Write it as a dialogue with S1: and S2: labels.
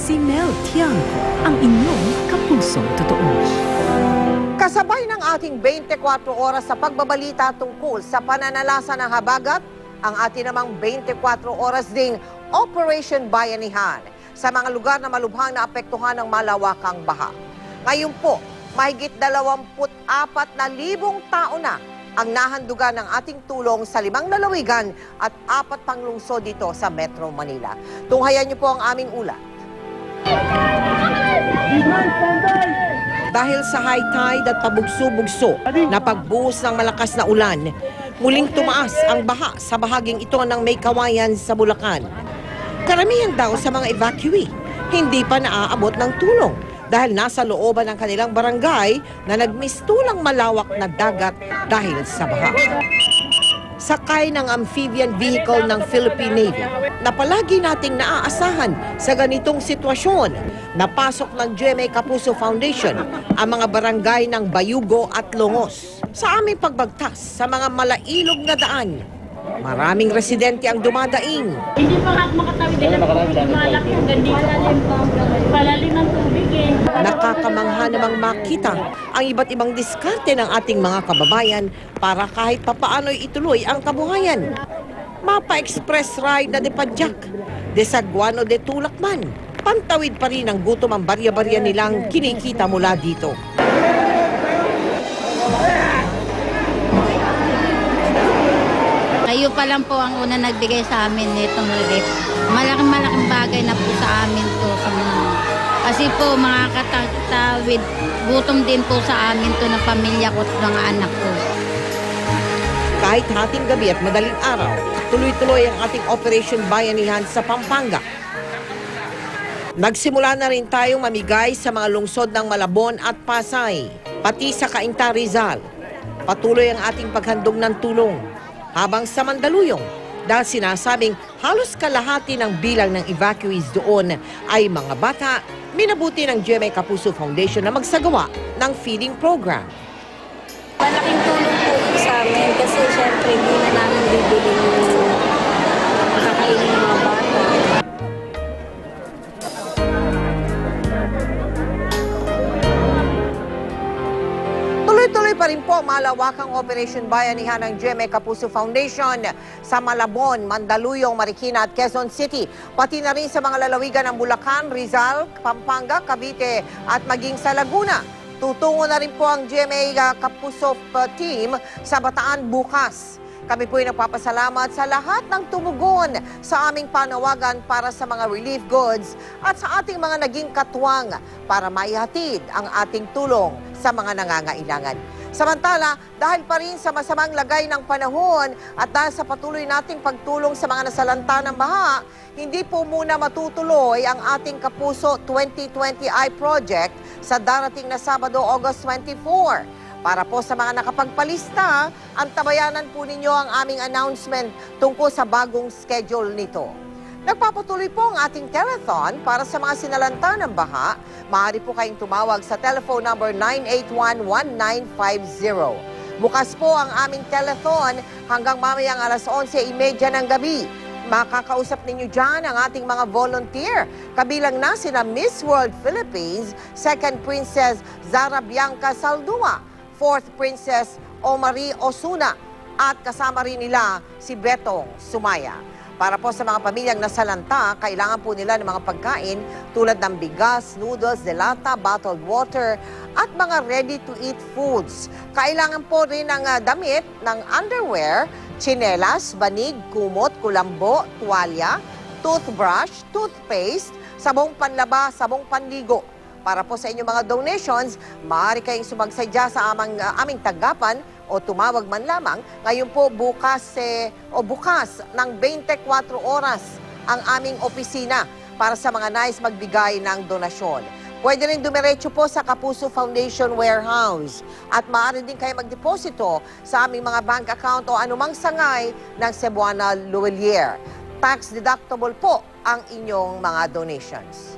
S1: si Mel Tiangco, ang inyong kapusong totoo.
S2: Kasabay ng ating 24 oras sa pagbabalita tungkol sa pananalasa ng habagat, ang ating namang 24 oras ding Operation Bayanihan sa mga lugar na malubhang naapektuhan ng malawakang baha. Ngayon po, mahigit 24,000 tao na ang nahandugan ng ating tulong sa 5 lalawigan at 4 pang lungsod dito sa Metro Manila. Tunghayan niyo po ang aming ulat. Dahil sa high tide at pabugso-bugso na pagbuhos ng malakas na ulan, muling tumaas ang baha sa bahaging ito ng May Kawayan sa Bulacan. Karamihan daw sa mga evacuee, hindi pa naaabot ng tulong dahil nasa looban ng kanilang barangay na nagmistulang malawak na dagat dahil sa baha. Sakay ng amphibian vehicle ng Philippine Navy na palagi nating naaasahan sa ganitong sitwasyon. Napasok ng GMA Kapuso Foundation ang mga barangay ng Bayugo at Longos. Sa aming pagbagtas sa mga malailog na daan, maraming residente ang dumadaing.
S3: Hindi pa makatawid din ang malaki ang gandito. Palalim ng tubig eh.
S2: Nakakamangha namang makita ang iba't ibang diskarte ng ating mga kababayan para kahit papaano'y ituloy ang kabuhayan. Mapa-express ride na de Padjak, de Saguano de Tulakman. Pantawid pa rin ang gutom ang barya-barya nilang kinikita mula dito.
S4: Kayo pa lang po ang una nagbigay sa amin nitong relief. Malaking bagay na po sa amin to. Kasi po mga katatawid, gutom din po sa amin to ng pamilya ko at mga anak ko.
S2: Kahit hating gabi at madaling araw, tuloy-tuloy ang ating Operation Bayanihan sa Pampanga. Nagsimula na rin tayong mamigay sa mga lungsod ng Malabon at Pasay, pati sa Cainta, Rizal. Patuloy ang ating paghandog ng tulong. Habang sa Mandaluyong, dahil sinasabing halos kalahati ng bilang ng evacuees doon ay mga bata, minabuti ng GMA Kapuso Foundation na magsagawa ng feeding program.
S5: Malaking tulong po yun sa amin kasi syempre hindi na namin bibili yung makakainin ng mga bata.
S2: Tuloy-tuloy pa rin po malawakang Operation Bayanihan ng GMA Kapuso Foundation sa Malabon, Mandaluyong, Marikina at Quezon City. Pati na rin sa mga lalawigan ng Bulacan, Rizal, Pampanga, Cavite at maging sa Laguna. Tutungo na rin po ang GMA Kapuso team sa Bataan bukas. Kami po ay nagpapasalamat sa lahat ng tumugon sa aming panawagan para sa mga relief goods at sa ating mga naging katuwang para maihatid ang ating tulong sa mga nangangailangan. Samantala, dahil pa rin sa masamang lagay ng panahon at dahil sa patuloy nating pagtulong sa mga nasalanta ng baha, hindi po muna matutuloy ang ating Kapuso 2020 project sa darating na Sabado, August 24. Para po sa mga nakapagpalista, antabayanan po ninyo ang aming announcement tungkol sa bagong schedule nito. Nagpapatuloy po ang ating telethon para sa mga sinalanta ng baha. Maaari po kayong tumawag sa telephone number 981-1950. Bukas po ang aming telethon hanggang mamayang alas 11:30 ng gabi. Makakausap ninyo dyan ang ating mga volunteer. Kabilang na sina Miss World Philippines, Second Princess Zara Bianca Saldua, Fourth Princess Omari Osuna at kasama rin nila si Betong Sumaya. Para po sa mga pamilyang nasalanta, kailangan po nila ng mga pagkain tulad ng bigas, noodles, delata, bottled water at mga ready-to-eat foods. Kailangan po rin ng damit, ng underwear, tsinelas, banig, kumot, kulambo, tuwalya, toothbrush, toothpaste, sabong panlaba, sabong panligo. Para po sa inyong mga donations, maaari kayong sumagsadya sa aming tanggapan o tumawag man lamang. Ngayon po bukas ng 24 oras ang aming opisina para sa mga nais magbigay ng donasyon. Pwede rin dumiretso po sa Kapuso Foundation Warehouse at maaari din kayo magdeposito sa aming mga bank account o anumang sangay ng Cebuana Luwelier. Tax deductible po ang inyong mga donations.